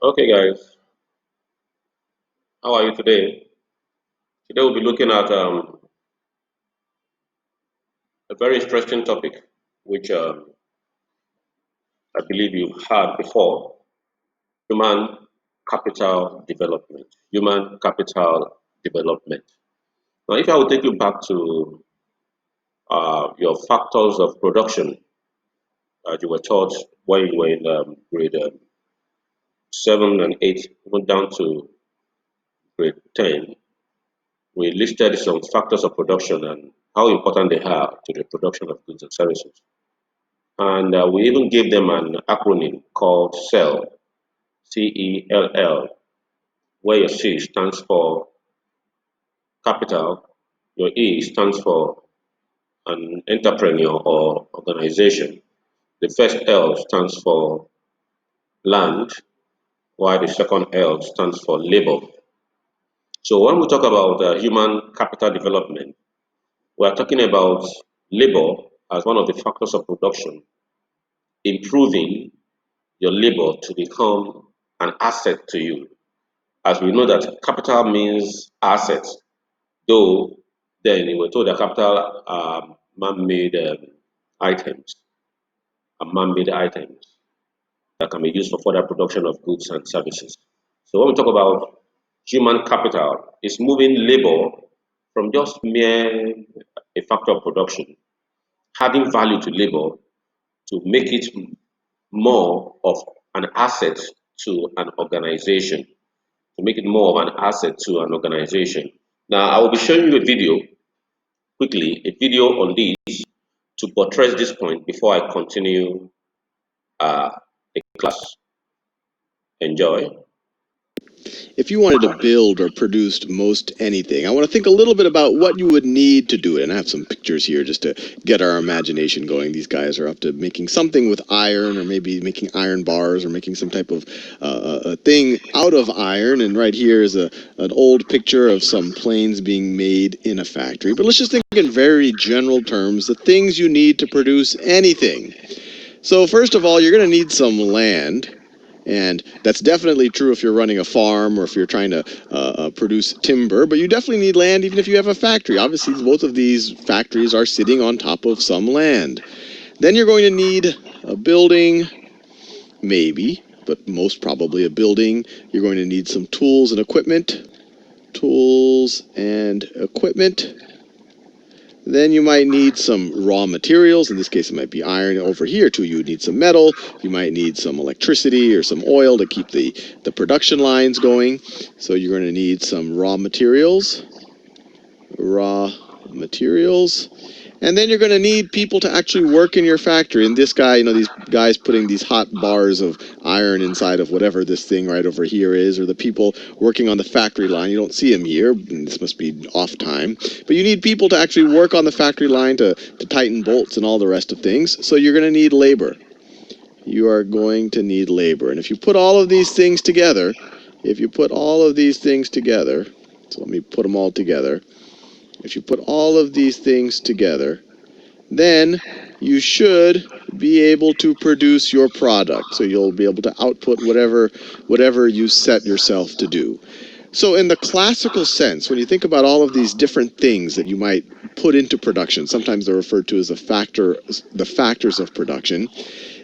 Okay, guys, how are you today? Today we'll be looking at a very interesting topic, which I believe you've heard before: human capital development. Human capital development. Now, if I will take you back to your factors of production you were taught when you were in grade 7 and 8, went down to grade 10, we listed some factors of production and how important they are to the production of goods and services. And we even gave them an acronym called CELL, CELL, where your C stands for capital, your E stands for an entrepreneur or organization. The first L stands for land, while the second L stands for labor. So when we talk about human capital development, we are talking about labor as one of the factors of production, improving your labor to become an asset to you. As we know that capital means assets, though then we were told that capital are man-made items, man-made items that can be used for further production of goods and services. So when we talk about human capital, it's moving labor from just mere a factor of production, adding value to labor to make it more of an asset to an organization, to make it more of an asset to an organization. Now, I will be showing you a video quickly, a video on this to buttress this point before I continue the class. Enjoy. If you wanted to build or produce most anything, I want to think a little bit about what you would need to do it. And I have some pictures here just to get our imagination going. These guys are up to making something with iron, or maybe making iron bars, or making some type of a thing out of iron. And right here is an old picture of some planes being made in a factory. But let's just think in very general terms, the things you need to produce anything. So first of all, you're going to need some land. And that's definitely true if you're running a farm or if you're trying to produce timber, but you definitely need land even if you have a factory. Obviously, both of these factories are sitting on top of some land. Then you're going to need a building, maybe, but most probably a building. You're going to need some tools and equipment. Tools and equipment. Then you might need some raw materials. In this case, it might be iron. Over here, too, you would need some metal. You might need some electricity or some oil to keep the production lines going. So you're going to need some raw materials. Raw materials. And then you're going to need people to actually work in your factory. And this guy, these guys putting these hot bars of iron inside of whatever this thing right over here is, or the people working on the factory line. You don't see them here. This must be off time. But you need people to actually work on the factory line to tighten bolts and all the rest of things. So you're going to need labor. You are going to need labor. And if you put all of these things together, so let me put them all together. If you put all of these things together, then you should be able to produce your product. So you'll be able to output whatever you set yourself to do. So in the classical sense, when you think about all of these different things that you might put into production, sometimes they're referred to as the factors of production,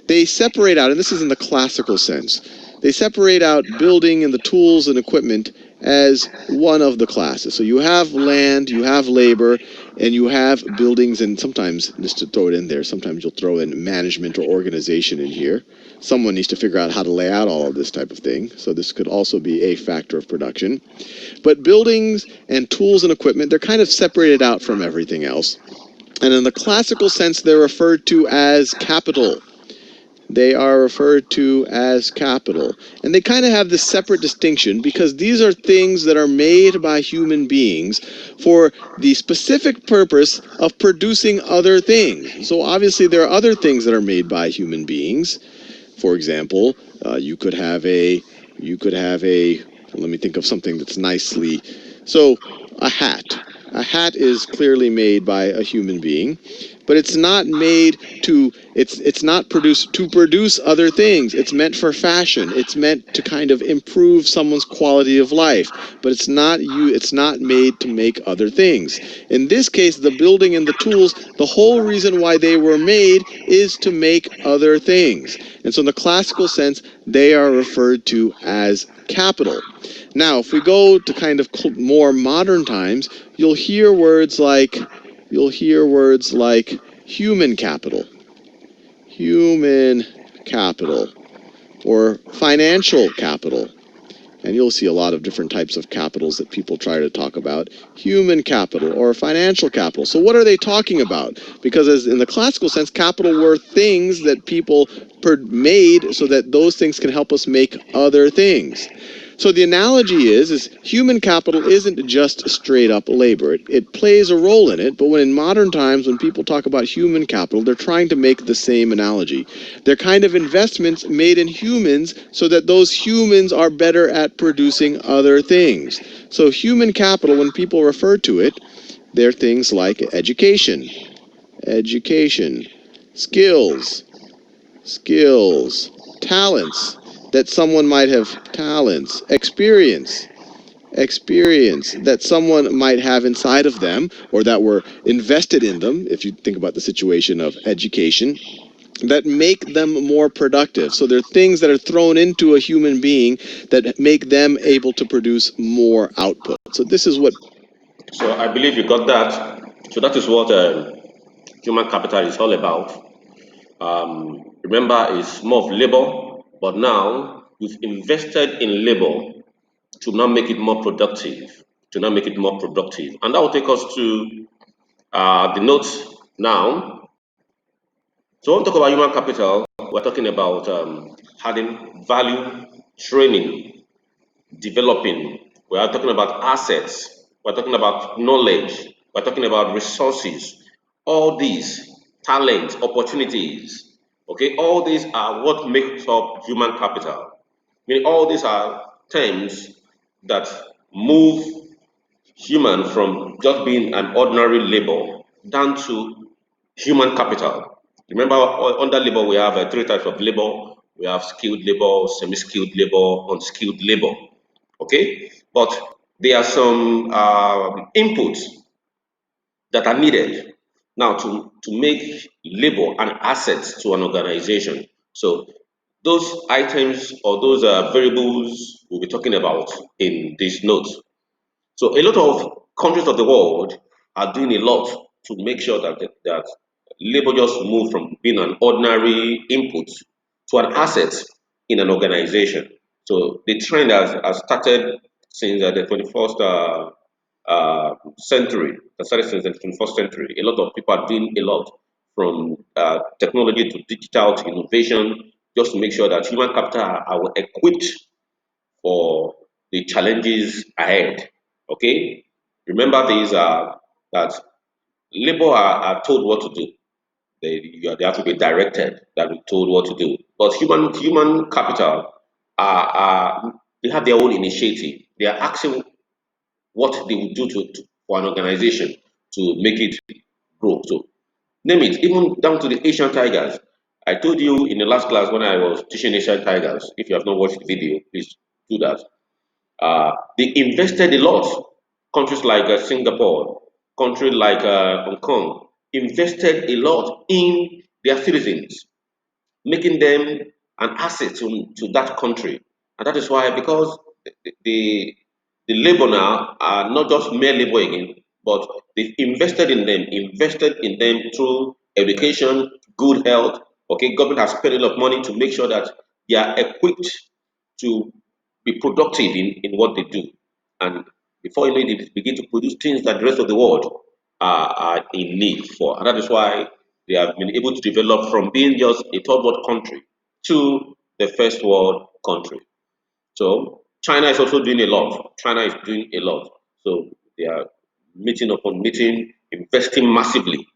they separate out, and this is in the classical sense, they separate out building and the tools and equipment as one of the classes. So you have land, you have labor, and you have buildings, and sometimes, just to throw it in there, sometimes you'll throw in management or organization in here. Someone needs to figure out how to lay out all of this type of thing. So this could also be a factor of production. But buildings and tools and equipment, they're kind of separated out from everything else. And in the classical sense, they're referred to as capital. They are referred to as capital. And they kind of have this separate distinction because these are things that are made by human beings for the specific purpose of producing other things. So obviously there are other things that are made by human beings. For example, you could have a, let me think of something that's nicely, so a hat. A hat is clearly made by a human being. but it's not made to it's not produced to produce other things. It's meant for fashion. It's meant to kind of improve someone's quality of life, but it's not made to make other things. In this case, the building and the tools, the whole reason why they were made is to make other things. And so in the classical sense, they are referred to as capital. Now, if we go to kind of more modern times, you'll hear words like human capital, human capital, or financial capital. And you'll see a lot of different types of capitals that people try to talk about. Human capital or financial capital. So what are they talking about? Because as in the classical sense, capital were things that people made so that those things can help us make other things. So the analogy is human capital isn't just straight up labor. It plays a role in it, but when in modern times, when people talk about human capital, they're trying to make the same analogy. They're kind of investments made in humans so that those humans are better at producing other things. So human capital, when people refer to it, they're things like education, skills, talents, that someone might have talents, experience that someone might have inside of them or that were invested in them, if you think about the situation of education, that make them more productive. So they're things that are thrown into a human being that make them able to produce more output. So this is what... So I believe you got that. So that is what human capital is all about. Remember, it's more of labor, but now we've invested in labor to now make it more productive, And that will take us to the notes now. So when we talk about human capital, we're talking about adding value, training, developing. We are talking about assets. We're talking about knowledge. We're talking about resources. All these talents, opportunities. Okay, all these are what makes up human capital. Meaning all these are terms that move human from just being an ordinary labor down to human capital. Remember, under labor, we have three types of labor. We have skilled labor, semi-skilled labor, unskilled labor. Okay, but there are some inputs that are needed now to make labor an asset to an organization. So those items or those variables we'll be talking about in this note. So a lot of countries of the world are doing a lot to make sure that labor just move from being an ordinary input to an asset in an organization. So the trend has started since the 21st century. It started since the 21st century. A lot of people are doing a lot from technology to digital to innovation, just to make sure that human capital are equipped for the challenges ahead. Okay, remember these are that labor are told what to do. They have to be directed. That be told what to do. But human capital are they have their own initiative. They are asking what they would do for an organization to make it grow. So name it, even down to the Asian tigers. I told you in the last class when I was teaching Asian tigers. If you have not watched the video, please do that. They invested a lot. Countries like Singapore, countries like Hong Kong, invested a lot in their citizens, making them an asset to that country. And that is why, because the, the labor now are not just mere labor again, but they've invested in them through education, good health. Okay, government has spent a lot of money to make sure that they are equipped to be productive in what they do. And before you know it, they begin to produce things that the rest of the world are in need for. And that is why they have been able to develop from being just a third world country to the first world country. So China is also doing a lot. China is doing a lot. So they are meeting upon meeting, investing massively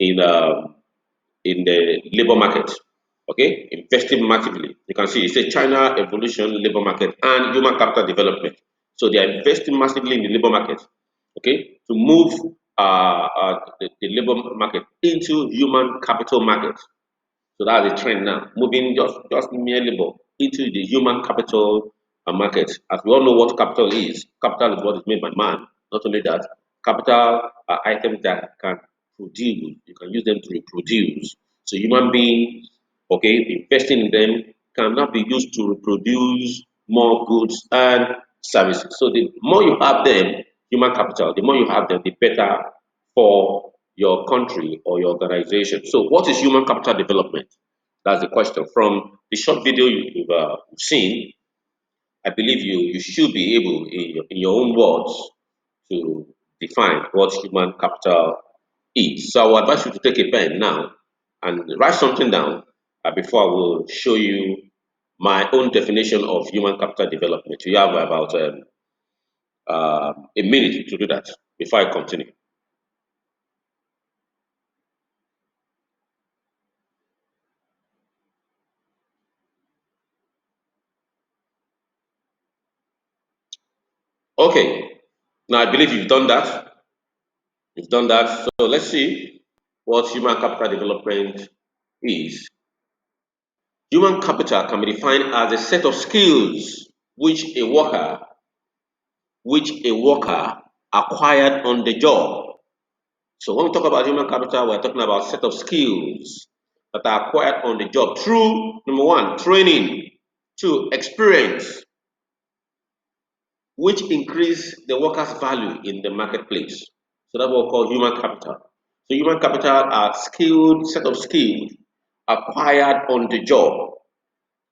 in the labor market. Okay, investing massively. You can see it's a China evolution labor market and human capital development. So they are investing massively in the labor market. Okay, to move the labor market into human capital market. So that's the trend now, moving just mere labor into the human capital market. As we all know what capital is. Capital is what is made by man. Not only that, capital are items that can produce. You can use them to reproduce. So human beings, okay, investing in them can now be used to reproduce more goods and services. So the more you have them, human capital, the more you have them, the better for your country or your organization. So what is human capital development? That's the question. From the short video you've seen, I believe you should be able, in your own words, to define what human capital is. So I will advise you to take a pen now and write something down before I will show you my own definition of human capital development. You have about a minute to do that before I continue. Okay, now I believe you've done that. You've done that. So let's see what human capital development is. Human capital can be defined as a set of skills which a worker acquired on the job. So when we talk about human capital, we're talking about a set of skills that are acquired on the job through number one, training, two, experience, which increase the worker's value in the marketplace. So that's what we call human capital. So human capital are skilled set of skills acquired on the job.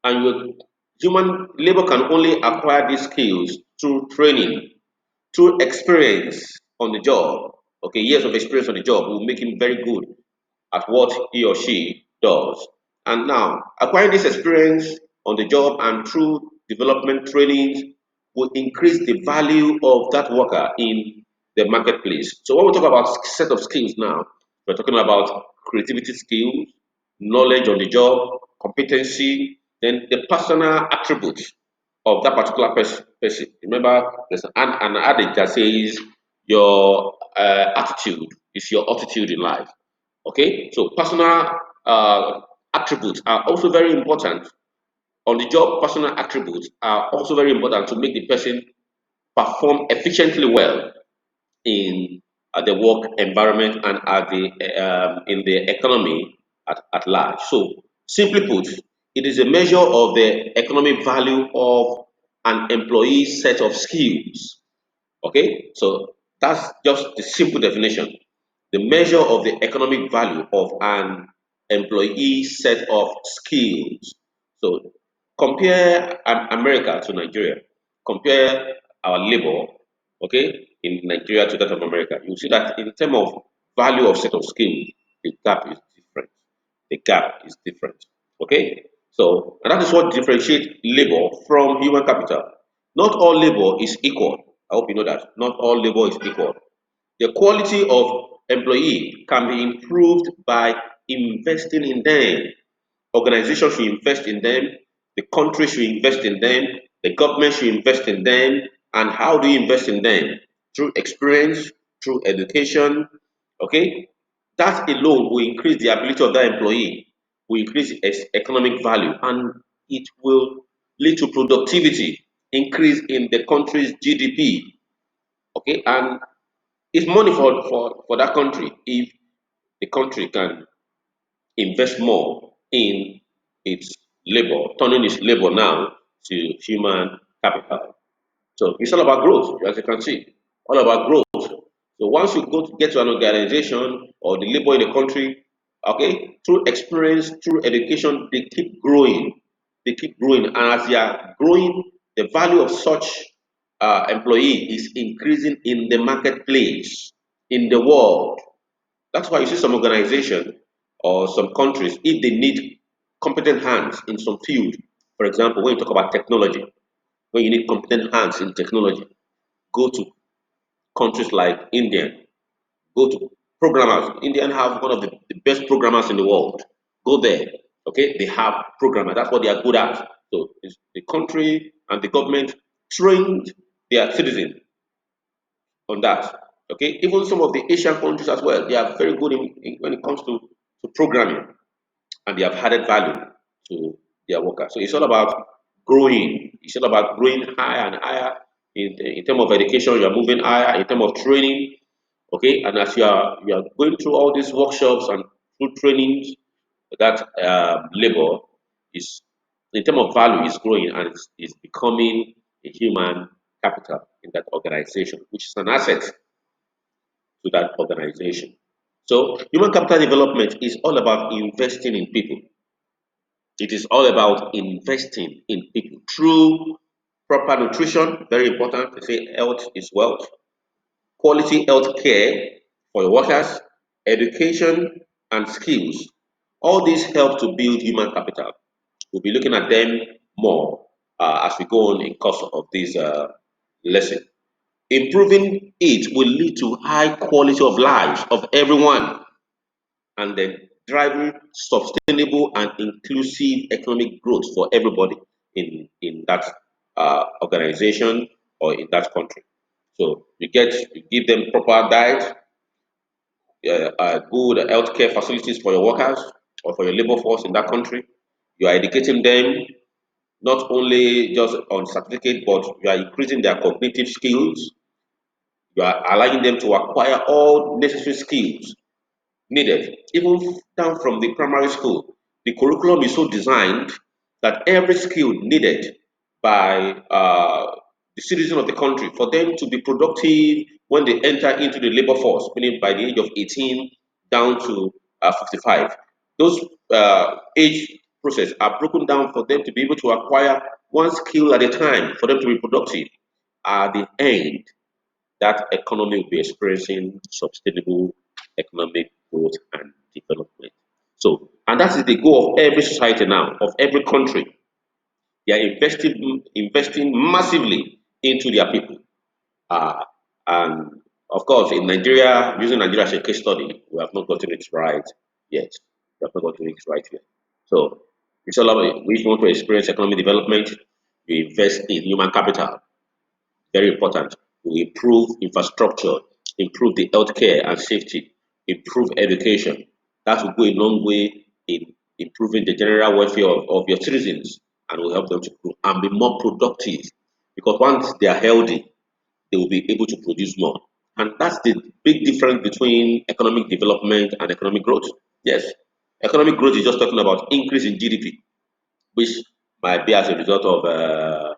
And human labor can only acquire these skills through training, through experience on the job. Okay, years of experience on the job will make him very good at what he or she does. And now, acquiring this experience on the job and through development trainings will increase the value of that worker in the marketplace. So when we talk about set of skills now, we're talking about creativity skills, knowledge on the job, competency, then the personal attributes of that particular person. Remember, there's an adage that says your attitude is your attitude in life. Okay, so personal attributes are also very important. On the job, personal attributes are also very important to make the person perform efficiently well in the work environment and at the in the economy at large. So, simply put, it is a measure of the economic value of an employee's set of skills. Okay, so that's just the simple definition. The measure of the economic value of an employee set of skills. So compare America to Nigeria. Compare our labor, okay, in Nigeria to that of America. You see that in terms of value of set of skills, the gap is different. The gap is different. Okay, so and that is what differentiates labor from human capital. Not all labor is equal. I hope you know that. Not all labor is equal. The quality of employee can be improved by investing in them. Organizations should invest in them, the country should invest in them, the government should invest in them. And how do you invest in them? Through experience, through education. Okay? That alone will increase the ability of that employee, will increase its economic value, and it will lead to productivity, increase in the country's GDP. Okay, and it's money for that country if the country can invest more in its labor, turning its labor now to human capital. So it's all about growth, as you can see, all about growth. So once you go to get to an organization or the labor in the country, okay, through experience, through education, they keep growing. They keep growing, and as they are growing, the value of such employee is increasing in the marketplace, in the world. That's why you see some organization or some countries, if they need competent hands in some field, for example, when you talk about technology, when you need competent hands in technology, go to countries like India, go to programmers. India have one of the best programmers in the world. Go there. Okay, they have programmers. That's what they are good at. So the country and the government trained their citizens on that. Okay, even some of the Asian countries as well, they are very good when it comes to programming, and they have added value to their workers. So it's all about growing. It's all about growing higher and higher in terms of education. You are moving higher in terms of training. Okay, and as you are going through all these workshops and through trainings, that labor is in terms of value is growing and is becoming a human capital in that organization, which is an asset to that organization. So human capital development is all about investing in people. It is all about investing in people through proper nutrition, very important. They say health is wealth, quality health care for your workers, education, and skills. All these help to build human capital. We'll be looking at them more as we go on in course of this lesson. Improving it will lead to high quality of lives of everyone, and then driving sustainable and inclusive economic growth for everybody in that organization or in that country. So you give them proper diet, good healthcare facilities for your workers or for your labor force in that country. You are educating them not only just on certificate, but you are increasing their cognitive skills. You are allowing them to acquire all necessary skills needed, even down from the primary school. The curriculum is so designed that every skill needed by the citizen of the country for them to be productive when they enter into the labor force, meaning by the age of 18 down to 55. Those age process are broken down for them to be able to acquire one skill at a time for them to be productive. At the end, that economy will be experiencing sustainable economic growth and development. So, and that is the goal of every society now, of every country. They are investing massively into their people. Uh, and of course, in Nigeria, using Nigeria as a case study, we have not gotten it right yet. We have not gotten it right yet. So, it's all about we want to experience economic development, we invest in human capital, very important. We improve infrastructure, improve the healthcare and safety, improve education. That will go a long way in improving the general welfare of your citizens and will help them to grow and be more productive. Because once they are healthy, they will be able to produce more. And that's the big difference between economic development and economic growth. Yes, economic growth is just talking about increase in GDP, which might be as a result of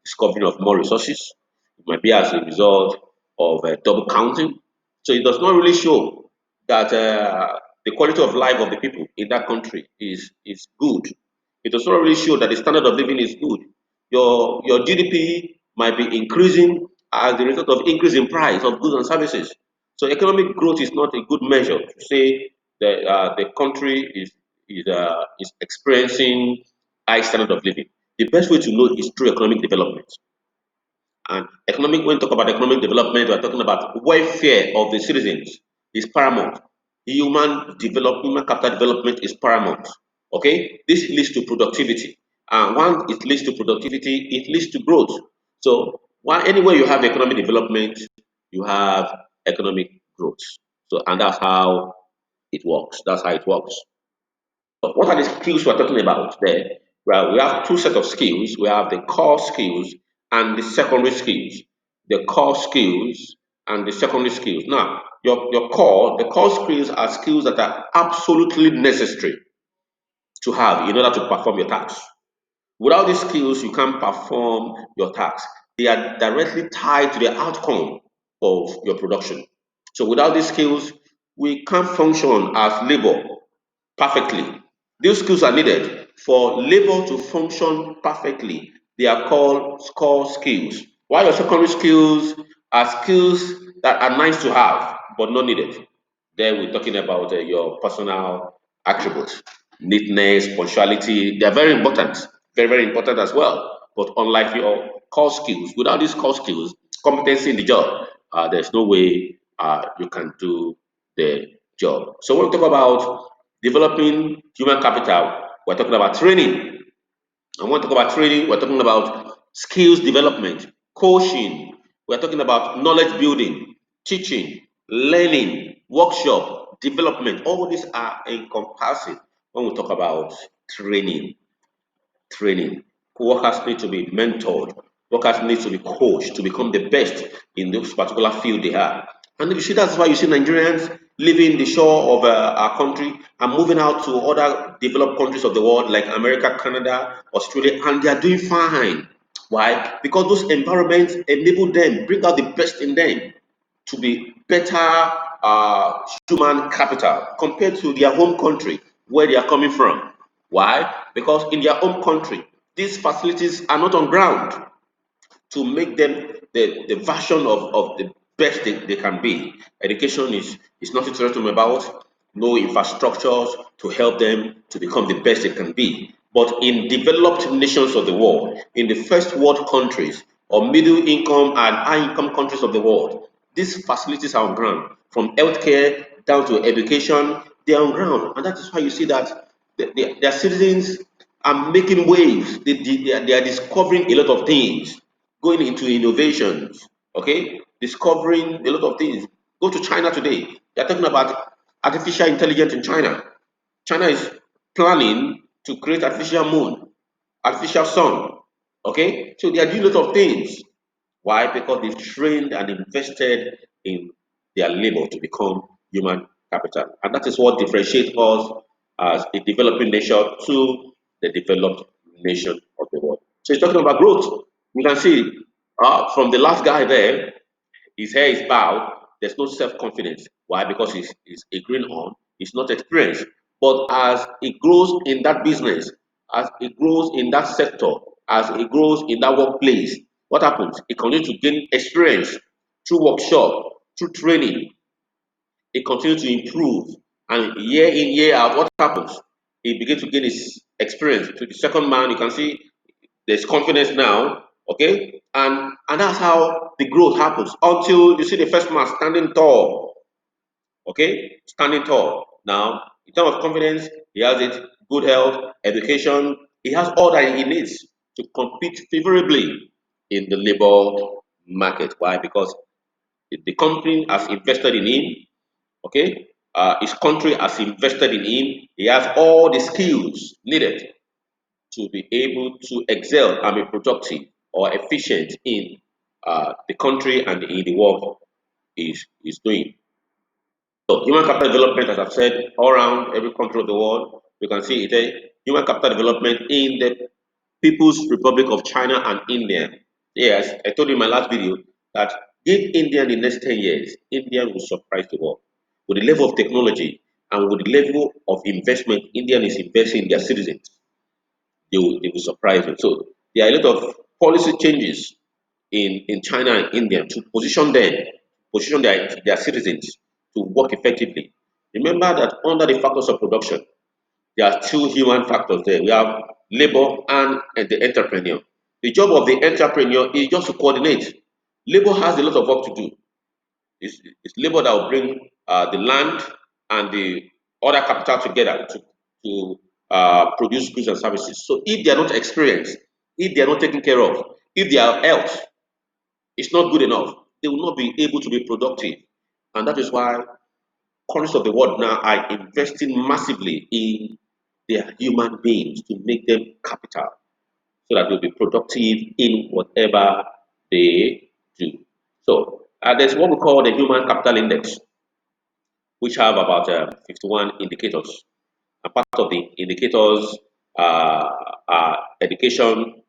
discovery of more resources. It might be as a result of double counting. So it does not really show that the quality of life of the people in that country is good. It does not really show that the standard of living is good. Your GDP might be increasing as a result of increase in price of goods and services. So economic growth is not a good measure to say that the country is experiencing high standard of living. The best way to know is through economic development. And economic, when we talk about economic development, we're talking about welfare of the citizens is paramount. Human capital development is paramount. Okay, this leads to productivity, and once it leads to productivity, it leads to growth. So, anywhere you have economic development, you have economic growth. So, and that's how it works. That's how it works. So what are the skills we're talking about there? Well, we have two set of skills. We have the core skills and the secondary skills. The core skills and the secondary skills. Now, the core skills are skills that are absolutely necessary to have in order to perform your tasks. Without these skills, you can't perform your tasks. They are directly tied to the outcome of your production. So without these skills, we can't function as labor perfectly. These skills are needed for labor to function perfectly. They are called core skills. While your secondary skills are skills that are nice to have but not needed. There we're talking about your personal attributes, neatness, punctuality. They are very important, very, very important as well. But unlike your core skills, without these core skills, competency in the job, there's no way you can do the job. So when we talk about developing human capital, we're talking about training. And when we talk about training, we're talking about skills development, coaching, we're talking about knowledge building. teaching, learning, workshop, development. All these are encompassing when we talk about training. Training. Workers need to be mentored. Workers need to be coached to become the best in this particular field they are. And you see, that's why you see Nigerians leaving the shore of our country and moving out to other developed countries of the world like America, Canada, Australia, and they are doing fine. Why? Because those environments enable them, bring out the best in them to be better human capital compared to their home country where they are coming from. Why? Because in their home country, these facilities are not on ground to make them the version of the best they can be. Education is nothing to write home about, no infrastructures to help them to become the best they can be. But in developed nations of the world, in the first world countries or middle income and high income countries of the world, these facilities are on ground. From healthcare down to education, they are on ground. And that is why you see that their citizens are making waves. They are discovering a lot of things, going into innovations, okay? Discovering a lot of things. Go to China today. They're talking about artificial intelligence in China. China is planning to create artificial moon, artificial sun, okay? So they are doing a lot of things. Why? Because they've trained and invested in their labor to become human capital. And that is what differentiates us as a developing nation to the developed nation of the world. So he's talking about growth. You can see from the last guy there, his hair is bowed. There's no self-confidence. Why? Because he's agreeing on. He's not experienced. But as it grows in that business, as it grows in that sector, as it grows in that workplace, what happens? It continues to gain experience through workshop, through training. It continues to improve. And year in, year out, what happens? He begins to gain his experience. To the second man, you can see there's confidence now, okay? And that's how the growth happens until you see the first man standing tall, okay? Standing tall. Now, in terms of confidence, he has it, good health, education, he has all that he needs to compete favorably in the labor market. Why? Because the company has invested in him, okay? His country has invested in him. He has all the skills needed to be able to excel and be productive or efficient in the country and in the work is doing. So human capital development, as I've said, all around every country of the world, you can see it. Human capital development in the People's Republic of China and India. Yes, I told you in my last video that give India the next 10 years, India will surprise the world. With the level of technology and with the level of investment India is investing in their citizens, they will surprise you. So there are a lot of policy changes in China and India to position their citizens to work effectively. Remember that under the factors of production, there are two human factors there. We have labor and the entrepreneur. The job of the entrepreneur is just to coordinate. Labor has a lot of work to do. It's labor that will bring the land and the other capital together to produce goods and services. So if they are not experienced, if they are not taken care of, if their health is not good enough, they will not be able to be productive. And that is why countries of the world now are investing massively in their human beings to make them capital so that they'll be productive in whatever they do. So there's what we call the Human Capital Index, which have about 51 indicators. And part of the indicators are education,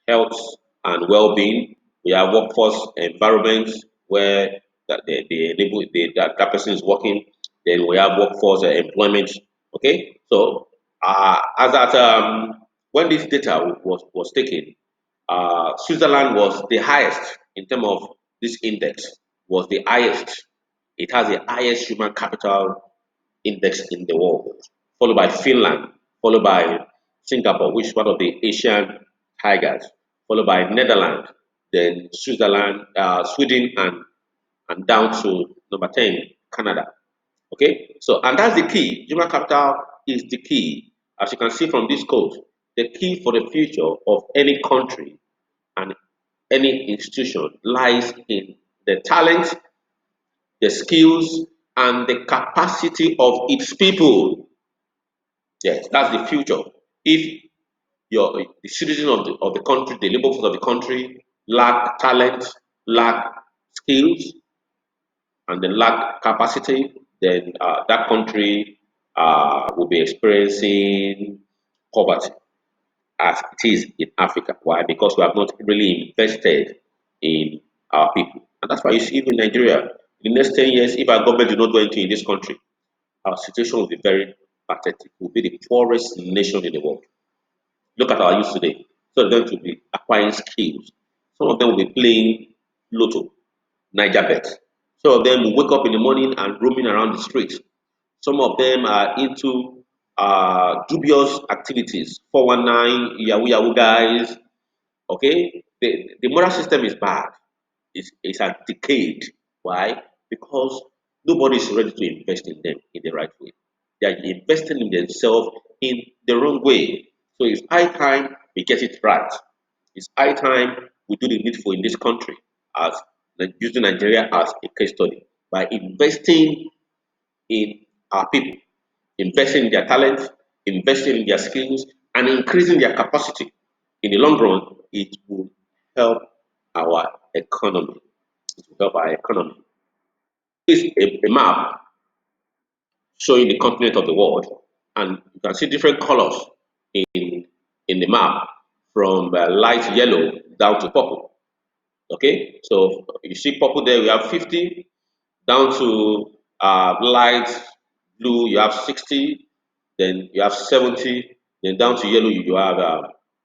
health, and well-being. We have workforce environments where they enable that person is working. Then we have workforce employment. Okay, so as at when this data was taken, Switzerland was the highest in terms of this index. Was the highest. It has the highest human capital index in the world, followed by Finland, followed by Singapore, which is one of the Asian tigers, followed by Netherlands, then Switzerland, Sweden, and down to number 10, Canada. Okay, so and that's the key. Human capital is the key. As you can see from this code, the key for the future of any country and any institution lies in the talent the skills, and the capacity of its people. Yes, that's the future. If the citizens of the country, the labor force of the country, lack talent, lack skills, and then lack capacity, then that country will be experiencing poverty as it is in Africa. Why? Because we have not really invested in our people. And that's why you see even Nigeria, in the next 10 years, if our government do not do anything in this country, our situation will be very pathetic. We'll be the poorest nation in the world. Look at our youth today. Some of them will be acquiring skills. Some of them will be playing lotto, Niger bet. Some of them will wake up in the morning and roaming around the streets. Some of them are into dubious activities, 419, Yahoo Yahoo guys. Okay, the moral system is bad. It's a decayed. Why? Because nobody is ready to invest in them in the right way. They are investing in themselves in the wrong way. So it's high time we get it right. It's high time we do the needful in this country as using Nigeria as a case study by investing in our people, investing in their talent, investing in their skills, and increasing their capacity. In the long run, it will help our economy. It will help our economy. This is a map showing the continent of the world, and you can see different colors in in the map from light yellow down to purple. Okay, so you see purple there, we have 50, down to light blue, you have 60, then you have 70, then down to yellow, you have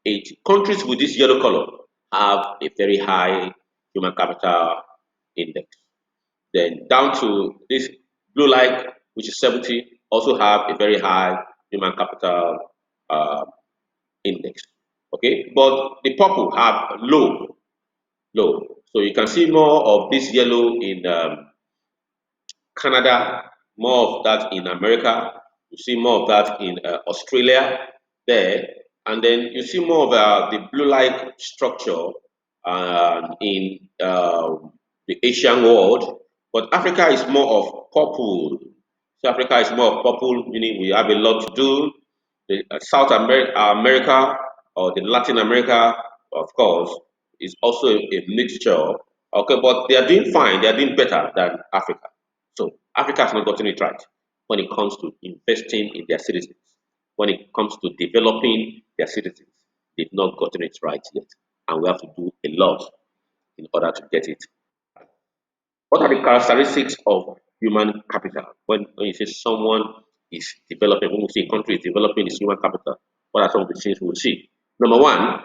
80. Countries with this yellow color have a very high human capital index. Then down to this blue light, which is 70, also have a very high human capital uh, index. Okay, but the purple have low. So you can see more of this yellow in Canada, more of that in America. You see more of that in Australia there, and then you see more of the blue-like structure in the Asian world. But Africa is more of purple. So Africa is more of purple, meaning we have a lot to do. The America or the Latin America, of course, is also a mixture. Okay, but they are doing fine. They are doing better than Africa. So Africa has not gotten it right when it comes to investing in their citizens. When it comes to developing their citizens, they've not gotten it right yet, and we have to do a lot in order to get it. What are the characteristics of human capital? When you say someone is developing, when we say a country is developing its human capital, what are some of the things we will see? Number one,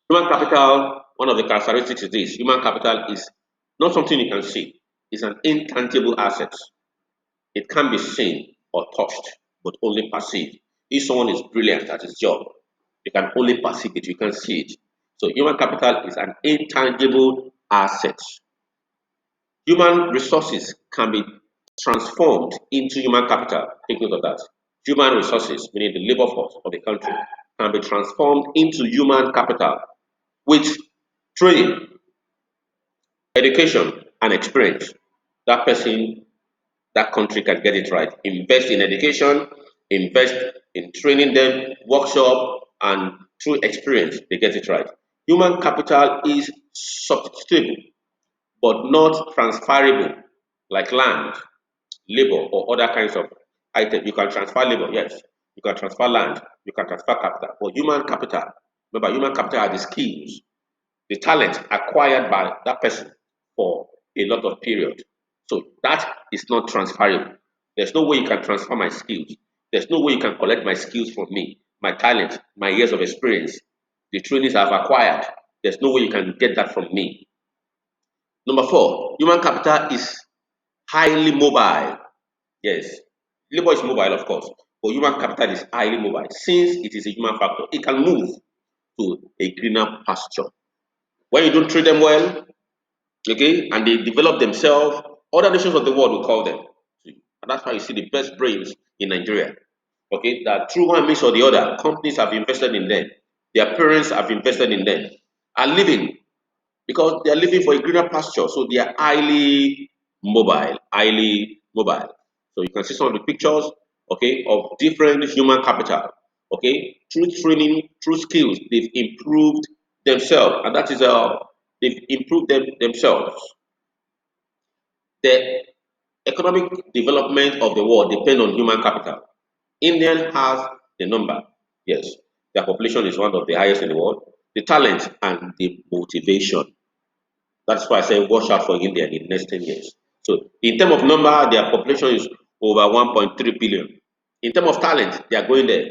human capital, one of the characteristics is this: human capital is not something you can see, it's an intangible asset. It can't be seen or touched, but only perceived. If someone is brilliant at his job, you can only perceive it, you can see it. So human capital is an intangible asset. Human resources can be transformed into human capital. Take note of that. Human resources, meaning the labor force of the country, can be transformed into human capital with training, education, and experience. That person, that country can get it right. Invest in education, invest in training them, workshop, and through experience, they get it right. Human capital is substitutable but not transferable like land, labor, or other kinds of items. You can transfer labor, yes. You can transfer land, you can transfer capital. But human capital, remember, human capital are the skills, the talent acquired by that person for a lot of period. So that is not transferable. There's no way you can transfer my skills. There's no way you can collect my skills from me, my talent, my years of experience, the trainings I've acquired. There's no way you can get that from me. Number four, human capital is highly mobile. Yes, labor is mobile, of course, but human capital is highly mobile. Since it is a human factor, it can move to a greener pasture. When you don't treat them well, okay, and they develop themselves, other nations of the world will call them. And that's why you see the best brains in Nigeria. Okay, that through one means or the other, companies have invested in them, their parents have invested in them, are living because they are living for a greener pasture, so they are highly mobile, highly mobile. So you can see some of the pictures, okay, of different human capital, okay, through training, through skills, they've improved themselves, and that is they've improved themselves. The economic development of the world depend on human capital. India has the number, yes, their population is one of the highest in the world, the talent and the motivation. That's why I say watch out for India in the next 10 years. So in terms of number, their population is over 1.3 billion. In terms of talent, they are going there.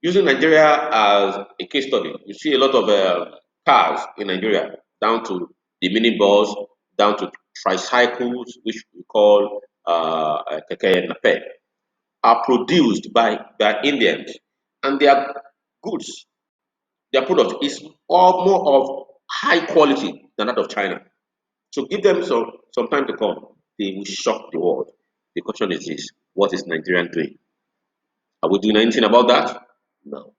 Using Nigeria as a case study, you see a lot of cars in Nigeria, down to the minibus, down to tricycles, which we call keke nape, are produced by Indians, and their goods, their product is all more of high quality than that of China. So give them some time to come. They will shock the world. The question is this: what is Nigeria doing? Are we doing anything about that? No.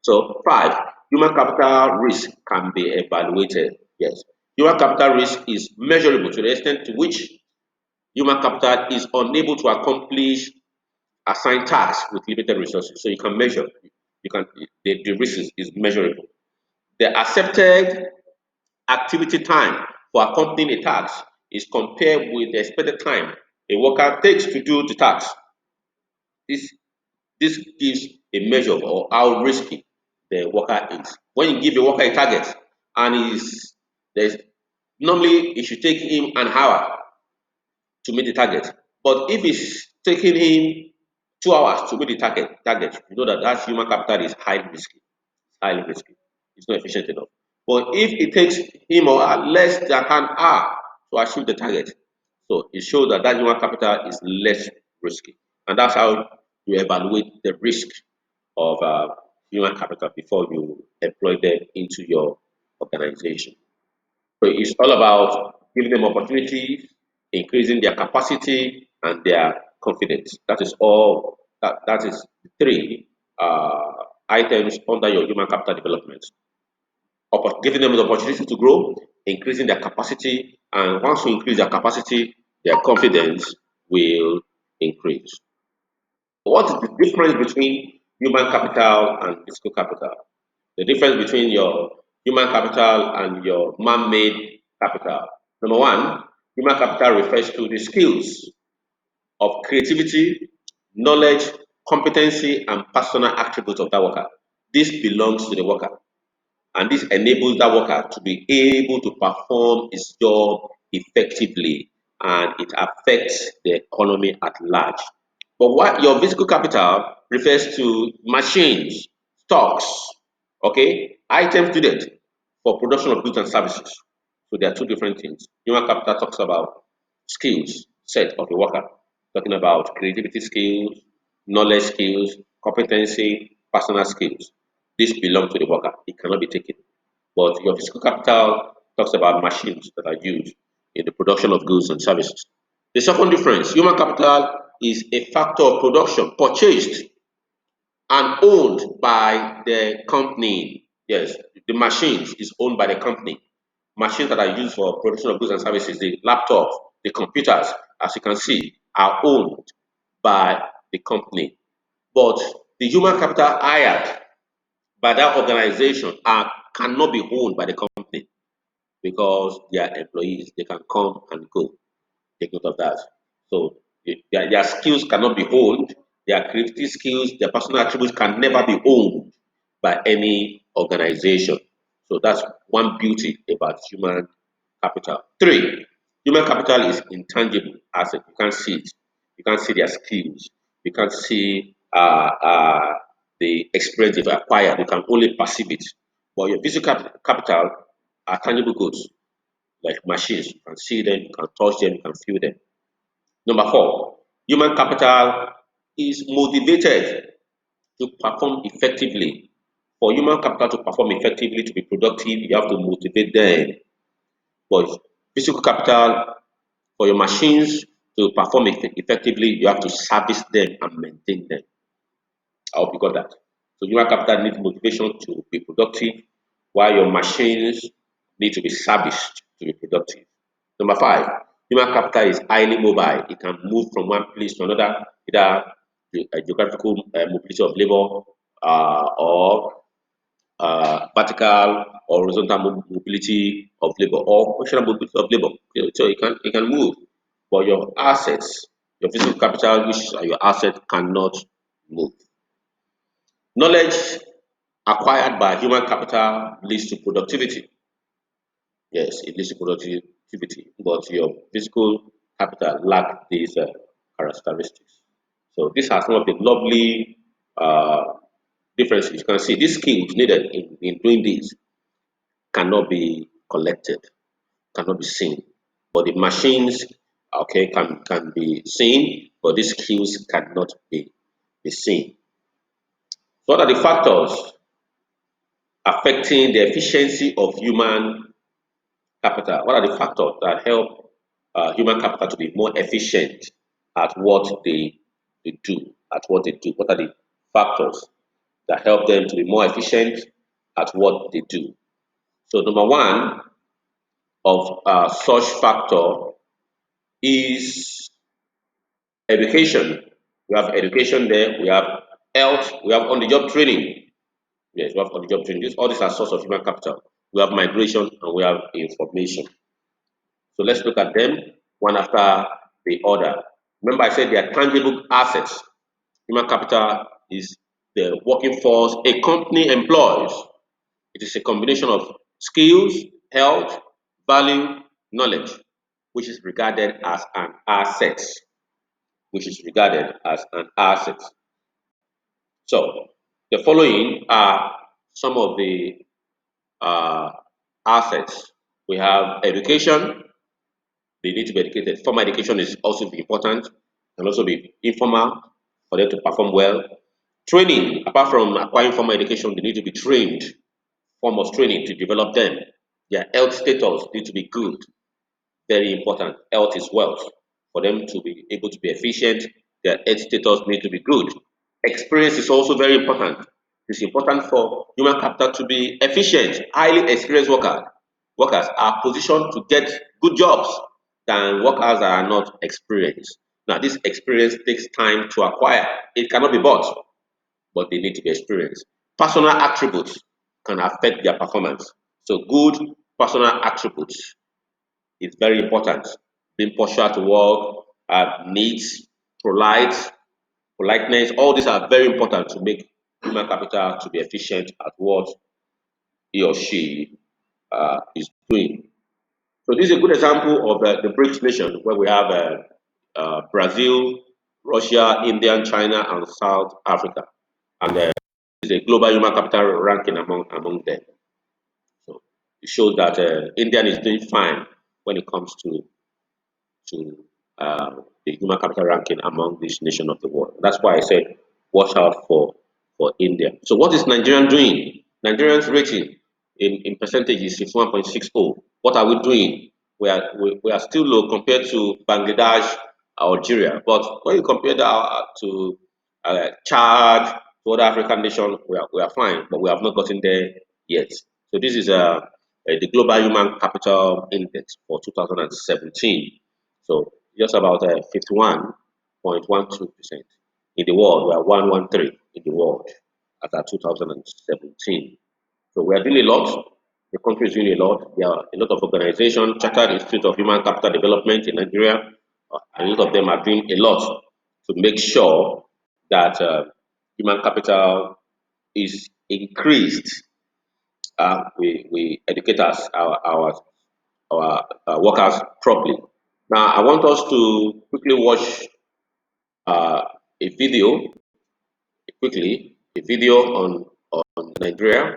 So five, human capital risk can be evaluated. Yes. Human capital risk is measurable to the extent to which human capital is unable to accomplish assigned tasks with limited resources. So you can measure. You can the risk is measurable. The accepted activity time for accompanying a task is compared with the expected time a worker takes to do the task. This this gives a measure of how risky the worker is. When you give a worker a target and is there's normally it should take him an hour to meet the target. But if it's taking him 2 hours to meet the target, you know that human capital is highly risky. Highly risky. It's not efficient enough. But if it takes him or her less than an hour to achieve the target, so it shows that that human capital is less risky. And that's how you evaluate the risk of human capital before you employ them into your organization. So it's all about giving them opportunities, increasing their capacity and their confidence. That is all. That is three items under your human capital development. Giving them the opportunity to grow, increasing their capacity, and once you increase their capacity, their confidence will increase. What is the difference between human capital and physical capital? The difference between your human capital and your man-made capital. Number one, human capital refers to the skills of creativity, knowledge, competency, and personal attributes of that worker. This belongs to the worker, and this enables that worker to be able to perform his job effectively, and it affects the economy at large. But what your physical capital refers to machines, stocks, okay, items needed for production of goods and services. So there are two different things. Human capital talks about skills set of a worker, talking about creativity skills, knowledge skills, competency, personal skills. This belongs to the worker. It cannot be taken. But your physical capital talks about machines that are used in the production of goods and services. The second difference, human capital is a factor of production purchased and owned by the company. Yes, the machines is owned by the company. Machines that are used for production of goods and services, the laptops, the computers, as you can see, are owned by the company. But the human capital hired by that organization cannot be owned by the company because they are employees. They can come and go. Take note of that. So their skills cannot be owned. Their creative skills, their personal attributes can never be owned by any organization. So that's one beauty about human capital. Three, human capital is intangible asset. You can't see it. You can't see their skills. You can't see the experience they've acquired. You can only perceive it. But your physical capital are tangible goods like machines. You can see them, you can touch them, you can feel them. Number four, human capital is motivated to perform effectively. For human capital to perform effectively, to be productive, you have to motivate them. But physical capital, for your machines to perform effectively, you have to service them and maintain them. I hope you got that. So human capital needs motivation to be productive, while your machines need to be serviced to be productive. Number five, Human capital is highly mobile. It can move from one place to another, either geographical mobility of labor or vertical or horizontal mobility of labor or functional mobility of labor. So it can move, but your assets, your physical capital, which are your asset, cannot move. Knowledge acquired by human capital leads to productivity. Yes, it leads to productivity, but your physical capital lack these characteristics. So these are some of the lovely differences. You can see these skills needed in doing this cannot be collected, cannot be seen. But the machines, okay, can be seen, but these skills cannot be seen. So what are the factors affecting the efficiency of human capital? What are the factors that help human capital to be more efficient at what they do? At what they do? What are the factors that help them to be more efficient at what they do? So number one of such factor is education. We have education there. We have health. We have on-the-job training. Yes, we have on-the-job training. All these are source of human capital. We have migration and we have information. So let's look at them one after the other. Remember, I said they are tangible assets. Human capital is the working force a company employs. It is a combination of skills, health, value, knowledge, which is regarded as an asset. Which is regarded as an asset. So the following are some of the uh, assets. We have education. They need to be educated. Formal education is also important, and also be informal for them to perform well. Training, apart from acquiring formal education, they need to be trained. Form of training to develop them. Their health status need to be good. Very important. Health is wealth. For them to be able to be efficient, their health status need to be good. Experience is also very important. It's important for human capital to be efficient. Highly experienced workers are positioned to get good jobs than workers that are not experienced. Now, this experience takes time to acquire. It cannot be bought, but they need to be experienced. Personal attributes can affect their performance. So, good personal attributes is very important. Being partial to work, needs, polite, politeness, all these are very important to make human capital to be efficient at what he or she is doing. So this is a good example of the BRICS nation where we have Brazil, Russia, India, China, and South Africa. And is a global human capital ranking among them. So it shows that India is doing fine when it comes to the human capital ranking among these nations of the world. That's why I said watch out for India. So what is Nigeria doing? Nigerians rating in percentage is 61.60. What are we doing? We are still low compared to Bangladesh, Algeria. But when you compare that to Chad, to other African nations, we are fine, but we have not gotten there yet. So this is the Global Human Capital Index for 2017. So just about 51.12% in the world. We are 113 in the world as at 2017. So we are doing a lot. The country is doing a lot. There are a lot of organizations, Chartered Institute of Human Capital Development in Nigeria, and a lot of them are doing a lot to make sure that human capital is increased. We educate our workers properly. Now, I want us to quickly watch uh, a video, a video on Nigeria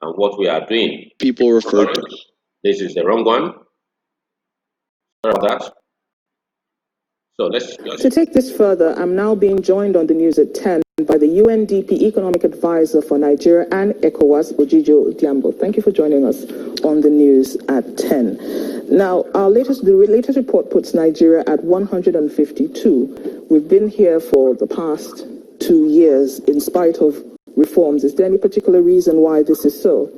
and what we are doing. People refer Sorry, this is the wrong one. Sorry about that. So let's just. To take this further, I'm now being joined on the news at 10 by the UNDP Economic Advisor for Nigeria and ECOWAS, Ojijo Diambo. Thank you for joining us on the news at 10. Now, the latest report puts Nigeria at 152. We've been here for the past 2 years in spite of reforms. Is there any particular reason why this is so?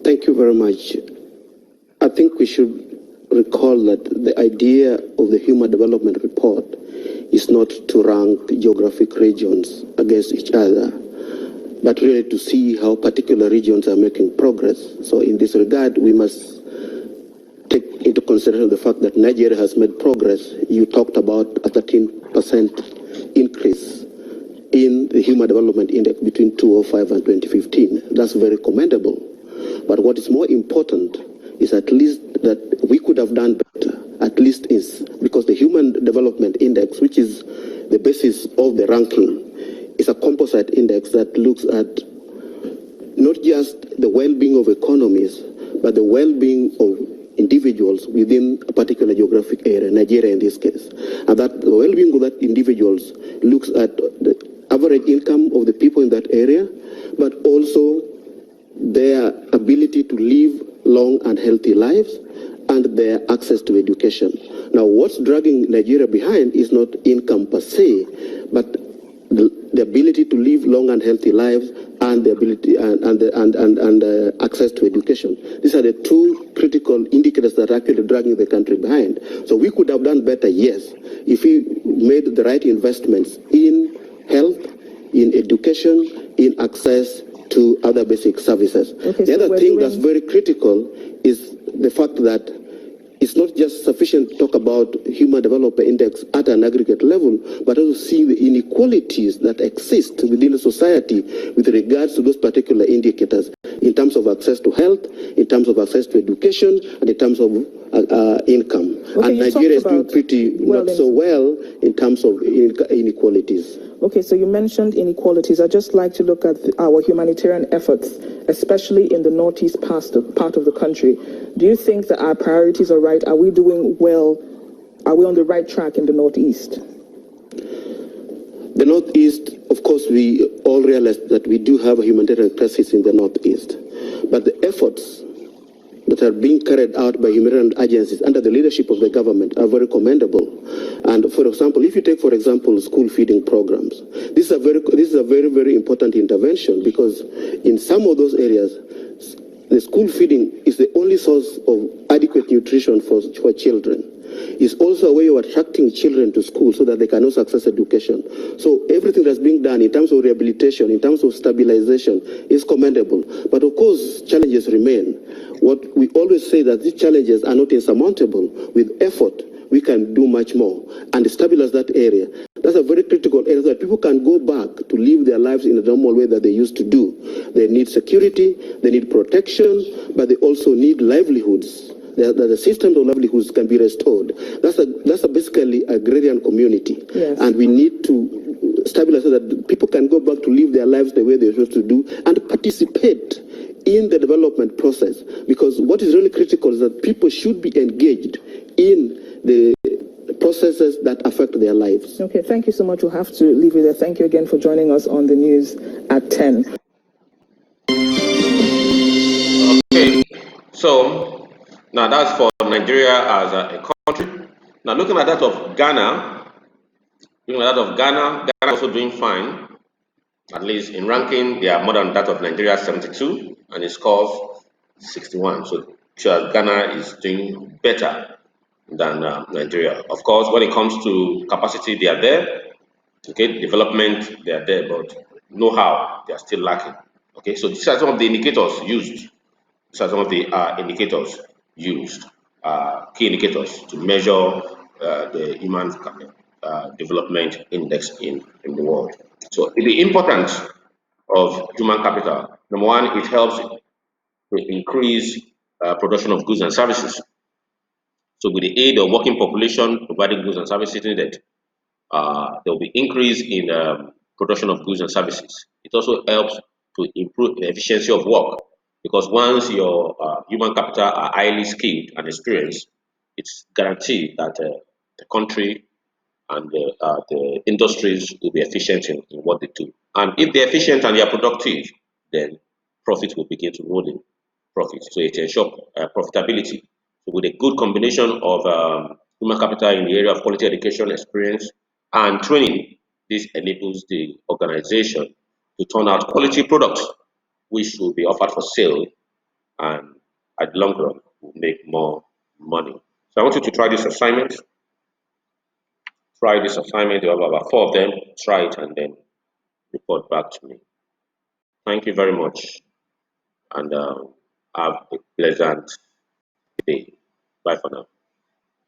Thank you very much. I think we should recall that the idea of the Human Development Report is not to rank geographic regions against each other, but really to see how particular regions are making progress. So in this regard, we must take into consideration the fact that Nigeria has made progress. You talked about a 13% increase in the Human Development Index between 2005 and 2015. That's very commendable. But what is more important is at least that we could have done better, at least is because the Human Development Index, which is the basis of the ranking, is a composite index that looks at not just the well-being of economies, but the well-being of individuals within a particular geographic area, Nigeria in this case. And that the well-being of that individuals looks at the average income of the people in that area, but also their ability to live long and healthy lives and their access to education. Now, what's dragging Nigeria behind is not income per se, but the ability to live long and healthy lives and the ability and access to education. These are the two critical indicators that are actually dragging the country behind. So we could have done better, yes, if we made the right investments in health, in education, in access to other basic services. Okay, the other thing that's very critical is the fact that it's not just sufficient to talk about Human Development Index at an aggregate level, but also see the inequalities that exist within the society with regards to those particular indicators in terms of access to health, in terms of access to education, and in terms of income. Okay, and Nigeria is doing pretty not so well in terms of inequalities. Okay, so you mentioned inequalities. I'd just like to look at our humanitarian efforts, especially in the northeast part of the country. Do you think that our priorities are right? Are we doing well? Are we on the right track in the northeast? The northeast, of course, we all realize that we do have a humanitarian crisis in the northeast. But the efforts that are being carried out by humanitarian agencies under the leadership of the government are very commendable. And for example, if you take, for example, school feeding programs, this is a very, very important intervention because in some of those areas, the school feeding is the only source of adequate nutrition for children. It's also a way of attracting children to school so that they can also access education. So everything that's being done in terms of rehabilitation, in terms of stabilization is commendable. But of course, challenges remain. What we always say that these challenges are not insurmountable. With effort, we can do much more and stabilize that area. That's a very critical area so that people can go back to live their lives in a normal way that they used to do. They need security, they need protection, but they also need livelihoods. That the system of livelihoods can be restored. That's basically a agrarian community. Yes. And we need to stabilize so that people can go back to live their lives the way they're supposed to do and participate in the development process. Because what is really critical is that people should be engaged in the processes that affect their lives. Okay, thank you so much. We'll have to leave it there. Thank you again for joining us on the news at 10. Okay, so now that's for Nigeria as a country. Now looking at that of Ghana, Ghana is also doing fine. At least in ranking, they are more than that of Nigeria, 72, and it scores 61. So Ghana is doing better than Nigeria. Of course, when it comes to capacity, they are there. Okay, development, they are there, but know-how, they are still lacking. Okay, so these are some of the indicators used. These are some of the indicators used, key indicators to measure the human development index in the world. So the importance of human capital, number one, it helps to increase production of goods and services. So with the aid of working population providing goods and services needed, there will be increase in production of goods and services. It also helps to improve the efficiency of work because once your human capital are highly skilled and experienced, it's guaranteed that the country and the industries will be efficient in what they do. And if they're efficient and they are productive, then profit will begin to roll in profit. So it ensures profitability. So with a good combination of human capital in the area of quality education, experience, and training, this enables the organization to turn out quality products which will be offered for sale and at the long run will make more money. So I want you to try this assignment. Try this assignment. You have about 4 of them. Try it and then report back to me. Thank you very much, and have a pleasant day. Bye for now.